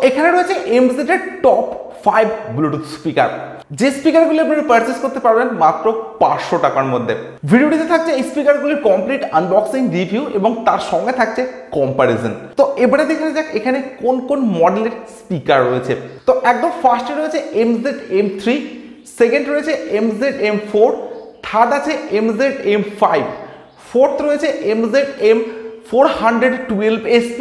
এখানে রয়েছে এমজেড এর টপ 5 ব্লুটুথ স্পিকার, যে স্পিকারগুলি আপনারা পারচেজ করতে পারবেন মাত্র 500 টাকার মধ্যে। ভিডিওটিতে থাকছে এই স্পিকারগুলির কমপ্লিট আনবক্সিং রিভিউ এবং তার সঙ্গে থাকছে কম্পারিজন। তো এবারে দেখে যাক এখানে কোন কোন মডেলের স্পিকার রয়েছে। তো একদম ফার্স্টে রয়েছে এমজেড M3, সেকেন্ড রয়েছে এমজেড M4, থার্ড আছে এমজেড M5, ফোর্থ রয়েছে এমজেড M412SP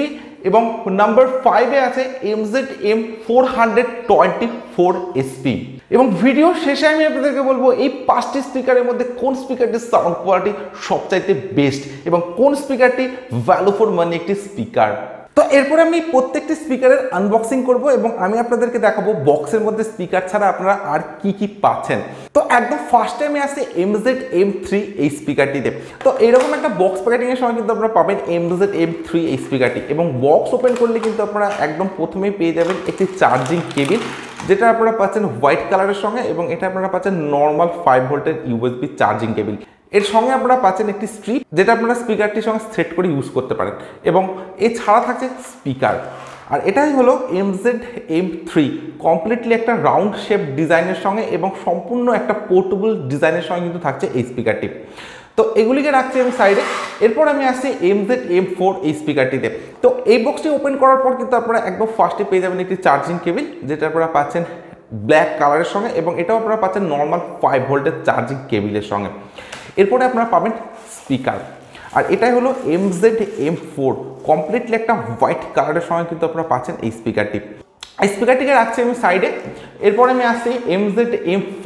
এবং নাম্বার 5 এ আছে এমজেড M424SP। এবং ভিডিও শেষে আমি আপনাদেরকে বলবো এই 5টি স্পিকারের মধ্যে কোন স্পিকারটির সাউন্ড কোয়ালিটি সবচাইতে বেস্ট এবং কোন স্পিকারটি ভ্যালু ফর মানি একটি স্পিকার। তো এরপরে আমি প্রত্যেকটি স্পিকারের আনবক্সিং করব এবং আমি আপনাদেরকে দেখাবো বক্সের মধ্যে স্পিকার ছাড়া আপনারা আর কি কি পাচ্ছেন। তো একদম ফার্স্টে আমি আসছি এমজেড M3 এই স্পিকারটিতে। তো এরকম একটা বক্স প্যাকেটিং এর সময় কিন্তু আপনারা পাবেন এমজেড M3 এই স্পিকারটি, এবং বক্স ওপেন করলে কিন্তু আপনারা একদম প্রথমেই পেয়ে যাবেন একটি চার্জিং কেবিল, যেটা আপনারা পাচ্ছেন হোয়াইট কালারের সঙ্গে, এবং এটা আপনারা পাচ্ছেন নর্মাল 5 ভোল্টের USB চার্জিং কেবিল। এর সঙ্গে আপনারা পাচ্ছেন একটি স্ট্রিপ, যেটা আপনারা স্পিকারটির সঙ্গে সেট করে ইউজ করতে পারেন, এবং এছাড়া থাকছে স্পিকার। আর এটাই হলো এমজেড M3, কমপ্লিটলি একটা রাউন্ড শেপ ডিজাইনের সঙ্গে এবং সম্পূর্ণ একটা পোর্টেবল ডিজাইনের সঙ্গে কিন্তু থাকছে এই স্পিকারটি। তো এগুলিকে রাখছি আমি সাইডে। এরপর আমি আসছি এমজেড M4 এই স্পিকারটিতে। তো এই বক্সটি ওপেন করার পর কিন্তু আপনারা একদম ফার্স্টে পেয়ে যাবেন একটি চার্জিং কেবিল, যেটা আপনারা পাচ্ছেন ব্ল্যাক কালারের সঙ্গে, এবং এটাও আপনারা পাচ্ছেন নর্মাল 5 ভোল্টের চার্জিং কেবিলের সঙ্গে। এরপরে আপনারা পাবেন স্পিকার, আর এটাই হলো এমজেড M4, কমপ্লিটলি একটা হোয়াইট কালারের সঙ্গে কিন্তু আপনারা পাচ্ছেন এই স্পিকারটি। এই স্পিকারটিকে রাখছি আমি সাইডে। এরপরে আমি আসছি এমজেড M5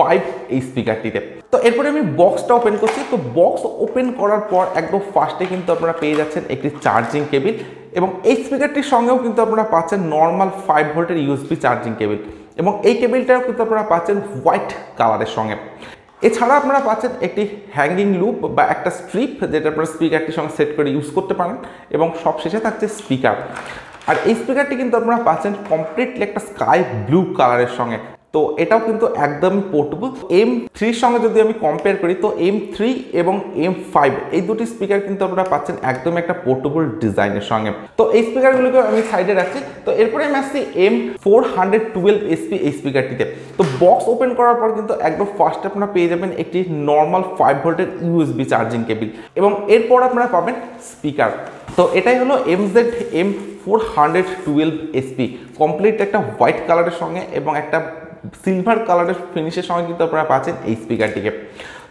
এই স্পিকারটিতে। তো এরপরে আমি বক্সটা ওপেন করছি। তো বক্স ওপেন করার পর একদম ফার্স্টে কিন্তু আপনারা পেয়ে যাচ্ছেন একটি চার্জিং কেবিল, এবং এই স্পিকারটির সঙ্গেও কিন্তু আপনারা পাচ্ছেন নর্মাল 5 ভোল্টের USB চার্জিং কেবিল, এবং এই কেবিলটাও কিন্তু আপনারা পাচ্ছেন হোয়াইট কালারের সঙ্গে। এছাড়া আপনারা পাচ্ছেন একটি হ্যাঙ্গিং লুপ বা একটা স্ট্রিপ, যেটা আপনারা স্পিকারটির সঙ্গে সেট করে ইউজ করতে পারেন, এবং সবশেষে থাকছে স্পিকার। আর এই স্পিকারটি কিন্তু আপনারা পাচ্ছেন কমপ্লিটলি একটা স্কাই ব্লু কালারের সঙ্গে। তো এটাও কিন্তু একদমই পোর্টেবল। M3 সঙ্গে যদি আমি কম্পেয়ার করি, তো M3 এবং M5 এই দুটি স্পিকার কিন্তু আপনারা পাচ্ছেন একদম একটা পোর্টেবল ডিজাইনের সঙ্গে। তো এই স্পিকারগুলোকে আমি সাইডে রাখছি। তো এরপরে আমি আসছি M412SP এই স্পিকারটিতে। তো বক্স ওপেন করার পর কিন্তু একদম ফার্স্টে আপনারা পেয়ে যাবেন একটি নর্মাল 5 ভোল্টের USB চার্জিং কেবিল, এবং এরপর আপনারা পাবেন স্পিকার। তো এটাই হলো এমজেড M412SP, কমপ্লিট একটা হোয়াইট কালারের সঙ্গে এবং একটা সিলভার কালারের ফিনিশের সঙ্গে কিন্তু আপনারা পাচ্ছেন এই স্পিকারটিকে।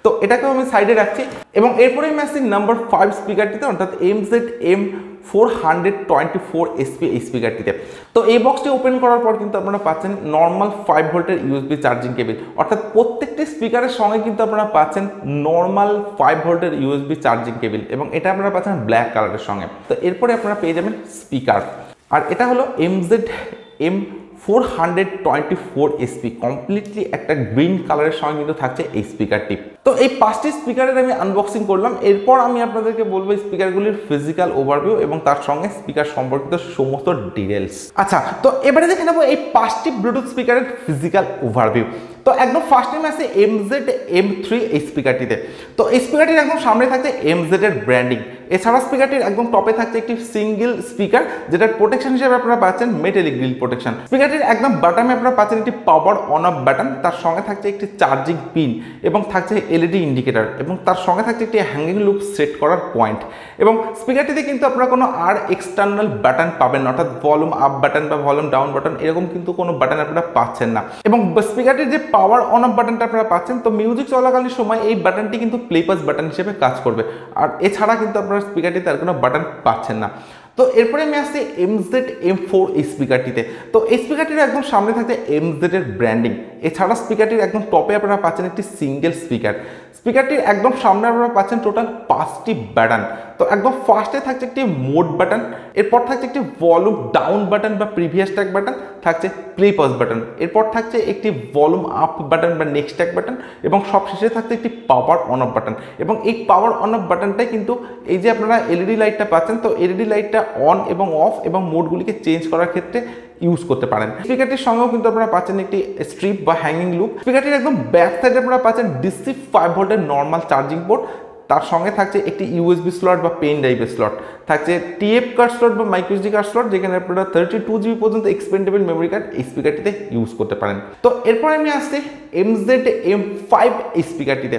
তো এটাকেও আমি সাইডে রাখছি, এবং এরপরে আমি আসছি নাম্বার 5 স্পিকারটিতে, অর্থাৎ এমজেড M424SP এই স্পিকারটিতে। তো এই বক্সটি ওপেন করার পর কিন্তু আপনারা পাচ্ছেন নর্মাল 5 ভোল্টের USB চার্জিং কেবিল, অর্থাৎ প্রত্যেকটি স্পিকারের সঙ্গে কিন্তু আপনারা পাচ্ছেন নর্মাল 5 ভোল্টের USB চার্জিং কেবিল, এবং এটা আপনারা পাচ্ছেন ব্ল্যাক কালারের সঙ্গে। তো এরপরে আপনারা পেয়ে যাবেন স্পিকার, আর এটা হলো এমজেড M424SP, কমপ্লিটলি একটা গ্রিন কালারের সঙ্গে কিন্তু থাকছে এই স্পিকারটি। তো এই 5টি স্পিকারের আমি আনবক্সিং করলাম। এরপর আমি আপনাদেরকে বলবো স্পিকারগুলির ফিজিক্যাল ওভারভিউ এবং তার সঙ্গে স্পিকার সম্পর্কিত সমস্ত ডিটেলস। আচ্ছা, তো এবারে দেখে নেবো এই 5টি ব্লুটুথ স্পিকারের ফিজিক্যাল ওভারভিউ। তো একদম ফার্স্ট টাইম আছে এমজেড M3 এই স্পিকারটিতে। তো এই স্পিকারটির একদম সামনে থাকছে এমজেড এর ব্র্যান্ডিং। এছাড়া স্পিকারটির একদম টপে থাকছে একটি সিঙ্গেল স্পিকার, যেটার প্রোটেকশন হিসেবে আপনারা পাচ্ছেন মেটালিক গ্রিল প্রোটেকশন। স্পিকারটির একদম বাটনে আপনারা পাচ্ছেন একটি পাওয়ার অন অফ বাটন, তার সঙ্গে থাকছে একটি চার্জিং পিন, এবং থাকছে LED ইন্ডিকেটর, এবং তার সঙ্গে থাকছে একটি হ্যাঙ্গিং লুপ সেট করার পয়েন্ট। এবং স্পিকারটিতে কিন্তু আপনারা কোনো আর এক্সটার্নাল বাটন পাবেন না, অর্থাৎ ভলিউম আপ বাটন বা ভলিউম ডাউন বাটন এরকম কিন্তু কোনো বাটন আপনারা পাচ্ছেন না। এবং স্পিকারটির যে পাওয়ার অন অফ বাটনটা আপনারা পাচ্ছেন, তো মিউজিক চলাকালীন সময় এই বাটনটি কিন্তু প্লে পাস বাটন হিসেবে কাজ করবে, আর এছাড়া কিন্তু আপনারা স্পিকারটিতে আর কোনো বাটন পাচ্ছেন না। তো এরপরে আমি আসছি এমজেড M4 এই স্পিকারটিতে। তো এই স্পিকারটির একদম সামনে থাকছে এমজেড এর ব্র্যান্ডিং। এছাড়া স্পিকারটির একদম টপে আপনারা পাচ্ছেন একটি সিঙ্গেল স্পিকার। স্পিকারটির একদম সামনে আপনারা পাচ্ছেন টোটাল 5টি বাটন। তো একদম ফার্স্টে থাকছে একটি মোড বাটন, এরপর থাকছে একটি ভলিউম ডাউন বাটন বা প্রিভিয়াস ট্র্যাক বাটন, থাকছে প্লে পজ বাটন, এরপর থাকছে একটি ভলিউম আপ বাটন বা নেক্সট ট্র্যাক বাটন, এবং সবশেষে থাকছে একটি পাওয়ার অন অফ বাটন। এবং এই পাওয়ার অন অফ বাটনটাই কিন্তু এই যে আপনারা LED লাইটটা পাচ্ছেন, তো LED লাইটটা অন এবং অফ এবং মোডগুলিকে চেঞ্জ করার ক্ষেত্রে ইউজ করতে পারেন। স্পিকারটির সঙ্গেও কিন্তু আপনারা পাচ্ছেন একটি স্ট্রিপ বা হ্যাঙ্গিং লুপ। স্পিকারটির একদম ব্যাক সাইডে আপনারা পাচ্ছেন DC 5 ভোল্টের নর্মাল চার্জিং পোর্ট, তার সঙ্গে থাকছে একটি ইউএসবি স্লট বা পেন ড্রাইভের স্লট, থাকছে টিএফ কার্ড স্লট বা মাইক্রোএসডি কার্ড স্লট, যেখানে আপনারা 32 GB পর্যন্ত এক্সপেন্ডেবল মেমোরি কার্ড এই স্পিকারটিতে ইউজ করতে পারেন। তো এরপর আমি আসছি MZ-M5 এই স্পিকারটিতে।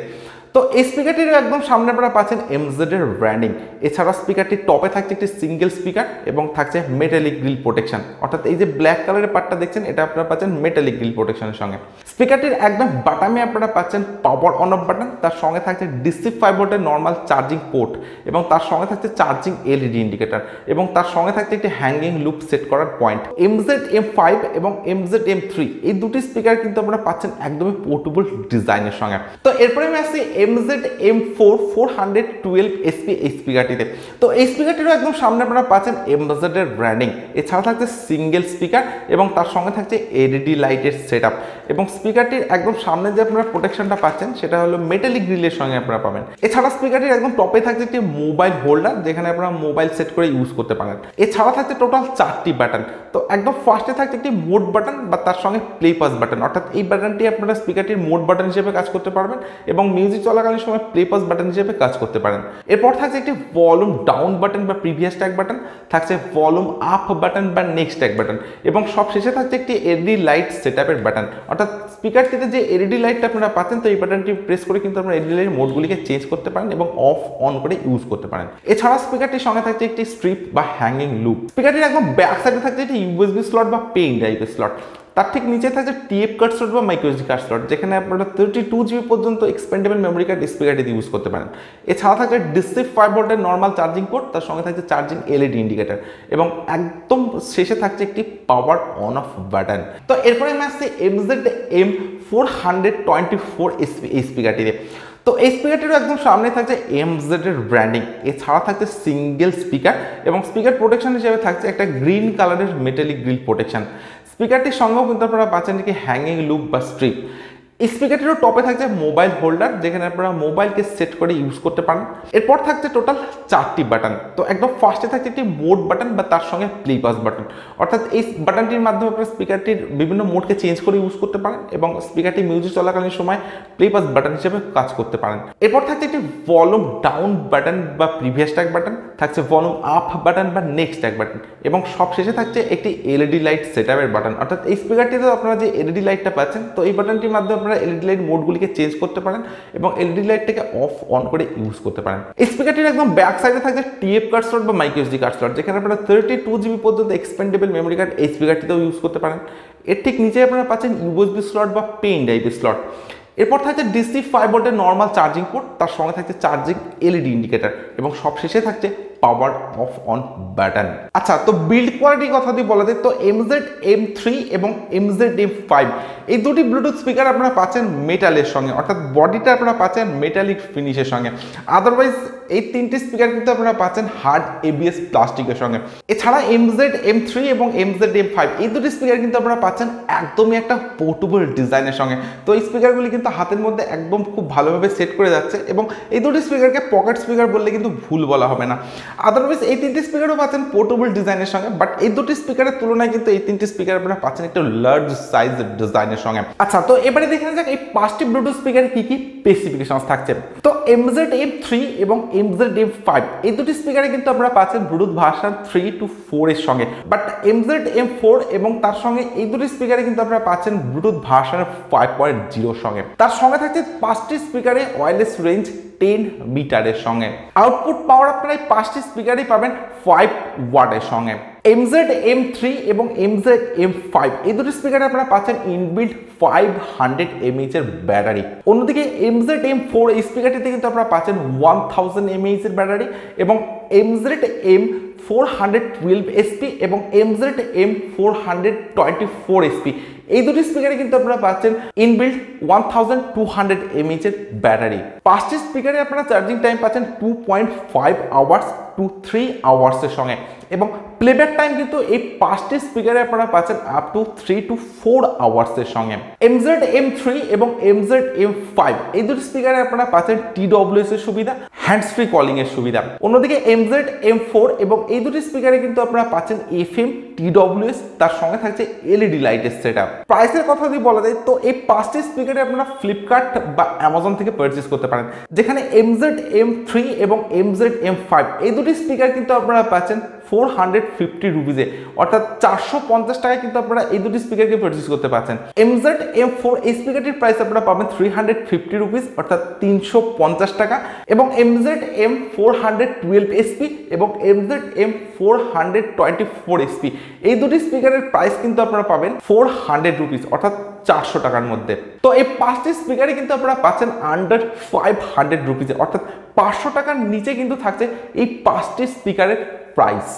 তো এই স্পিকারটির একদম সামনে আপনারা পাচ্ছেন MZ এর ব্র্যান্ডিং। এছাড়া স্পিকারটির টপে থাকছে একটি সিঙ্গেল স্পিকার এবং থাকছে মেটালিক গ্রিল প্রোটেকশন, অর্থাৎ এই যে ব্ল্যাক কালারের পার্টটা দেখছেন এটা আপনারা পাচ্ছেন মেটালিক গ্রিল প্রোটেকশনের সঙ্গে। স্পিকারটির একদম বাটামে আপনারা পাচ্ছেন পাওয়ার অন অফ বাটন, তার সঙ্গে থাকছে DC 5 ভোল্টের নর্মাল চার্জিং পোর্ট এবং তার সঙ্গে থাকছে চার্জিং LED ইন্ডিকেটর এবং তার সঙ্গে থাকছে একটি হ্যাঙ্গিং লুপ সেট করার পয়েন্ট। MZ-M5 এবং MZ-M3 এই দুটি স্পিকার কিন্তু আপনারা পাচ্ছেন একদমই পোর্টেবল ডিজাইনের সঙ্গে। তো এরপরে আমি আসছি MZ-M4 412 SP এই স্পিকারটিতে। তো এই স্পিকারটিরও একদম সামনে আপনারা পাচ্ছেন MZ এর ব্র্যান্ডিং। এছাড়া থাকছে সিঙ্গেল স্পিকার এবং তার সঙ্গে থাকছে LED লাইটের সেটআপ এবং স্পিকারটির একদম সামনে যে আপনারা প্রোটেকশনটা পাচ্ছেন সেটা হলো মেটালিক গ্রিলের সঙ্গে আপনারা পাবেন। এছাড়া স্পিকারটির একদম টপে থাকছে একটি মোবাইল হোল্ডার, যেখানে আপনারা মোবাইল সেট করে ইউজ করতে পারেন। এছাড়া থাকছে টোটাল 4টি বাটন। তো একদম ফার্স্টে থাকছে একটি মোড বাটন বা তার সঙ্গে প্লে পাস বাটন, অর্থাৎ এই বাটনটি আপনারা স্পিকারটির মোড বাটন হিসেবে কাজ করতে পারবেন এবং মিউজিক চলাকালীন সময় প্লে পাস বাটন হিসেবে কাজ করতে পারেন। এরপর থাকছে একটি ভলিউম ডাউন বাটন বা প্রিভিয়াস ট্যাগ বাটন, থাকছে ভলিউম আপ বাটন বা নেক্সট ট্যাগ বাটন এবং সব শেষে থাকছে একটি LED লাইট সেটআপের বাটন, অর্থাৎ স্পিকারটিতে যে LED লাইটটা আপনারা পাচ্ছেন তো এই বাটনটি প্রেস করে কিন্তু আপনারা LED লাইট মোডগুলিকে চেঞ্জ করতে পারেন এবং অফ অন করে ইউজ করতে পারেন। এছাড়া স্পিকারটির সঙ্গে থাকছে একটি স্ট্রিপ বা হ্যাঙ্গিং লুপ। স্পিকারটির একদম ব্যাক সাইডে থাকছে একটি ইউএসবি স্লট বা পেন ড্রাইভের স্লট, তার ঠিক নিচে থাকছে টিএফ কার্ড স্লট বা মাইক্রোএসডি কার্ড স্লট, যেখানে আপনারা 32 GB পর্যন্ত এক্সপেন্ডেবল মেমোরি কার্ড স্পিকারটিতে ইউজ করতে পারেন। এছাড়া থাকছে DC 5 ভোল্টের নর্মাল চার্জিং পোর্ট, তার সঙ্গে থাকছে চার্জিং LED ইন্ডিকেটর এবং একদম শেষে থাকছে একটি পাওয়ার অন অফ বাটন। তো এরপরে আমি আসছি MZ-M424 SP এই স্পিকারটিতে। তো এই স্পিকারটিরও একদম সামনে থাকছে MZ এর ব্র্যান্ডিং। এছাড়া থাকছে সিঙ্গেল স্পিকার এবং স্পিকার প্রোটেকশন হিসেবে থাকছে একটা গ্রিন কালারের মেটালিক গ্রিল প্রোটেকশন। স্পিকারটির সঙ্গেও কিন্তু আপনারা পাচ্ছেন কি হ্যাঙ্গিং লুপ বা স্ট্রিপ। এই স্পিকারটিরও টপে থাকছে মোবাইল হোল্ডার, যেখানে আপনারা মোবাইলকে সেট করে ইউজ করতে পারেন। এরপর থাকছে টোটাল 4টি বাটন। তো একদম ফার্স্টে থাকছে একটি মোড বাটন বা তার সঙ্গে প্লে পাস বাটন, অর্থাৎ এই বাটনটির মাধ্যমে আপনারা স্পিকারটির বিভিন্ন মোডকে চেঞ্জ করে ইউজ করতে পারেন এবং স্পিকারটি মিউজিক চলাকালীন সময় প্লে পাস বাটন হিসেবে কাজ করতে পারেন। এরপর থাকছে একটি ভলিউম ডাউন বাটন বা প্রিভিয়াস ট্যাগ বাটন, থাকছে ভলিউম আপ বাটন বা নেক্সট ট্যাগ বাটন এবং সব শেষে থাকছে একটি LED লাইট সেটআপের বাটন, অর্থাৎ এই স্পিকারটিতে আপনারা যে LED লাইটটা পাচ্ছেন তো এই বাটনটির মাধ্যমে আপনারা LED লাইট মোডগুলিকে চেঞ্জ করতে পারেন এবং LED লাইটটাকে অফ অন করে ইউজ করতে পারেন। এই স্পিকারটির একদম ব্যাক সাইডে থাকছে টিএফ কার্ড স্লট বা মাইক্রোএসডি কার্ড স্লট, যেখানে আপনারা 32 GB পর্যন্ত এক্সপেন্ডেবল মেমোরি কার্ড এই স্পিকারটিতেও ইউজ করতে পারেন। এর ঠিক নিচে আপনারা পাচ্ছেন ইউএসবি স্লট বা পেন ড্রাইভের স্লট। এরপর থাকছে DC 5 ভোল্টের নর্মাল চার্জিং পোর্ট, তার সঙ্গে থাকছে চার্জিং LED ইন্ডিকেটর এবং সব শেষে থাকছে পাওয়ার অফ অন বাটন। আচ্ছা, তো বিল্ড কোয়ালিটির কথা যদি বলা যায় তো MZ-M3 এবং MZ-M5 এই দুটি ব্লুটুথ স্পিকার আপনারা পাচ্ছেন মেটালের সঙ্গে, অর্থাৎ বডিটা আপনারা পাচ্ছেন মেটালিক ফিনিশের সঙ্গে। আদারওয়াইজ এই তিনটি স্পিকার কিন্তু আপনারা পাচ্ছেন হার্ড ABS প্লাস্টিকের সঙ্গে। এছাড়া MZ-M3 এবং MZ-M5 এই দুটি স্পিকার কিন্তু আপনারা পাচ্ছেন একদমই একটা পোর্টেবল ডিজাইনের সঙ্গে। তো এই স্পিকারগুলি কিন্তু হাতের মধ্যে একদম খুব ভালোভাবে সেট করে যাচ্ছে এবং এই দুটি স্পিকারকে পকেট স্পিকার বললে কিন্তু ভুল বলা হবে না। আদারওয়াইজ এই তিনটি স্পিকারও পাচ্ছেন পোর্টেবল ডিজাইনের সঙ্গে, বাট এই দুটি স্পিকারের তুলনায় কিন্তু এই তিনটি স্পিকার আপনারা পাচ্ছেন একটা লার্জ সাইজ ডিজাইনের সঙ্গে। আচ্ছা, তো এবারে দেখে নেওয়া যাক এই 5টি ব্লুটুথ স্পিকারে কি কি স্পেসিফিকেশন থাকছে। তো MZ-M3 এবং MZ-M5 এই দুটি স্পিকারে কিন্তু আপনারা পাচ্ছেন ব্লুটুথ ভার্সন 3 to 4 এর সঙ্গে, বাট MZ-M4 এবং তার সঙ্গে এই দুটি স্পিকারে কিন্তু আপনারা পাচ্ছেন ব্লুটুথ ভার্সন 5.0 এর সঙ্গে। তার সঙ্গে থাকছে 5টি স্পিকারে ওয়্যারলেস রেঞ্জ 10 মিটারের সঙ্গে। আউটপুট পাওয়ার আপনারা এই 5টি স্পিকারই পাবেন 5 ওয়াটের সঙ্গে। MZ-M3 এবং MZ-M5 এই দুটি স্পিকারে আপনারা পাচ্ছেন ইনবিল্ট 500 mAh এর ব্যাটারি। অন্যদিকে MZ-M4 এই স্পিকারটিতে কিন্তু আপনারা পাচ্ছেন 1000 mAh এর ব্যাটারি এবং MZ-M412 SP এবং MZ-M424 SP এই দুটি স্পিকারে কিন্তু আপনারা পাচ্ছেন ইনবিল্ট 1200 mAh এর ব্যাটারি। 5টি স্পিকারে আপনারা চার্জিং টাইম পাচ্ছেন 2.5 আওয়ার্স টু 3 আওয়ার্সের সঙ্গে এবং প্লেব্যাক টাইম কিন্তু এই 5টি স্পিকারে আপনারা পাচ্ছেন আপ টু 3 to 4 আওয়ার্সের সঙ্গে। MZ-M3 এবং MZ-M5 এই দুটি স্পিকারে আপনারা পাচ্ছেন TWS এর সুবিধা, হ্যান্ডস ফ্রি কলিং এর সুবিধা। অন্যদিকে MZ M4 এবং এই দুটি স্পিকারে কিন্তু আপনারা পাচ্ছেন FM, TWS, তার সঙ্গে থাকছে LED লাইটের সেটআপ। প্রাইসের কথা যদি বলা যায় তো এই 5টি স্পিকারে আপনারা ফ্লিপকার্ট বা অ্যামাজন থেকে পারচেজ করতে পারেন, যেখানে MZ M3 এবং MZ M5 এই দুটি স্পিকার কিন্তু আপনারা পাচ্ছেন 450 রুপিজে, অর্থাৎ 450 টাকায় কিন্তু আপনারা এই দুটি স্পিকারকে পারচেজ করতে পারছেন। MZ M4 এই স্পিকারটির প্রাইস আপনারা পাবেন 350 রুপিস, অর্থাৎ 350 টাকা, এবং MZ M412 SP এবং MZ M424 SP এই দুটি স্পিকারের প্রাইস কিন্তু আপনারা পাবেন 400 রুপিস, অর্থাৎ 400 টাকার মধ্যে। তো এই 5টি স্পিকারে কিন্তু আপনারা পাচ্ছেন আন্ডার 500 রুপিসে, অর্থাৎ 500 টাকার নিচে কিন্তু থাকছে এই 5টি স্পিকারের প্রাইস।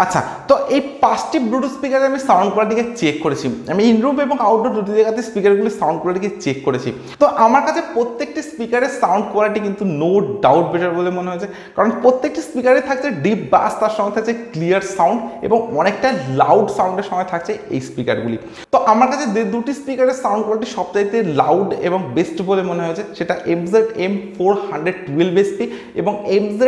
আচ্ছা, তো এই 5টি ব্লুটুথ স্পিকারে আমি সাউন্ড কোয়ালিটিকে চেক করেছি। আমি ইনরুম এবং আউটডোর দুটি জায়গাতে স্পিকারগুলি সাউন্ড কোয়ালিটিকে চেক করেছি। তো আমার কাছে প্রত্যেকটি স্পিকারের সাউন্ড কোয়ালিটি কিন্তু নো ডাউট বেটার বলে মনে হয়েছে, কারণ প্রত্যেকটি স্পিকারে থাকছে ডিপ বাস, তার সঙ্গে থাকছে ক্লিয়ার সাউন্ড এবং অনেকটা লাউড সাউন্ডের সঙ্গে থাকছে এই স্পিকারগুলি। তো আমার কাছে যে দুটি স্পিকারের সাউন্ড কোয়ালিটি সবচাইতে লাউড এবং বেস্ট বলে মনে হয়েছে সেটা MZ M412 SP এবং MZ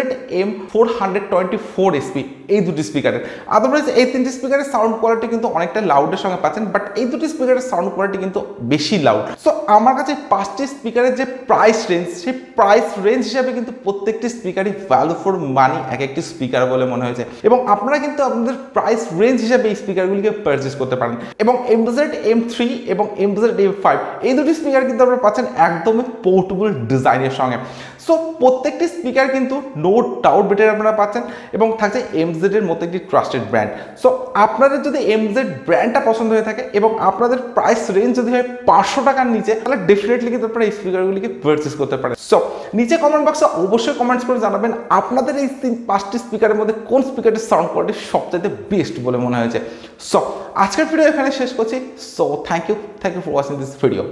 M424 SP এই দুটি স্পিকারের। আদারওয়াইজ এই তিনটি স্পিকারের সাউন্ড কোয়ালিটি কিন্তু অনেকটা লাউডের সঙ্গে পাচ্ছেন, বাট এই দুটি স্পিকারের সাউন্ড কোয়ালিটি কিন্তু বেশি লাউড। সো আমার কাছে 5টি স্পিকারের যে প্রাইস রেঞ্জ, সেই প্রাইস রেঞ্জ হিসাবে কিন্তু প্রত্যেকটি স্পিকারই ভ্যালু ফর মানি এক একটি স্পিকার বলে মনে হয়েছে, এবং আপনারা কিন্তু আপনাদের প্রাইস রেঞ্জ হিসাবে এই স্পিকারগুলিকে পারচেজ করতে পারেন। এবং MZ M3 এবং MZ M5 এই দুটি স্পিকার কিন্তু আপনারা পাচ্ছেন একদমই পোর্টেবল ডিজাইনের সঙ্গে। সো প্রত্যেকটি স্পিকার কিন্তু নো ডাউট বেটার আপনারা পাচ্ছেন এবং থাকছে MZ এর মতো একটি ট্রাস্টেড ব্র্যান্ড। সো আপনাদের যদি MZ ব্র্যান্ডটা পছন্দ হয়ে থাকে এবং আপনাদের প্রাইস রেঞ্জ যদি হয় 500 টাকার নিচে, তাহলে ডেফিনেটলি কিন্তু আপনারা এই স্পিকারগুলিকে পারচেজ করতে পারেন। সো নিচে কমেন্ট বক্সে অবশ্যই কমেন্টস করে জানাবেন আপনাদের এই 5টি স্পিকারের মধ্যে কোন স্পিকারটির সাউন্ড কোয়ালিটি সবচেয়ে বেস্ট বলে মনে হয়েছে। সো আজকের ভিডিও এখানে শেষ করছি। So thank you for watching this video.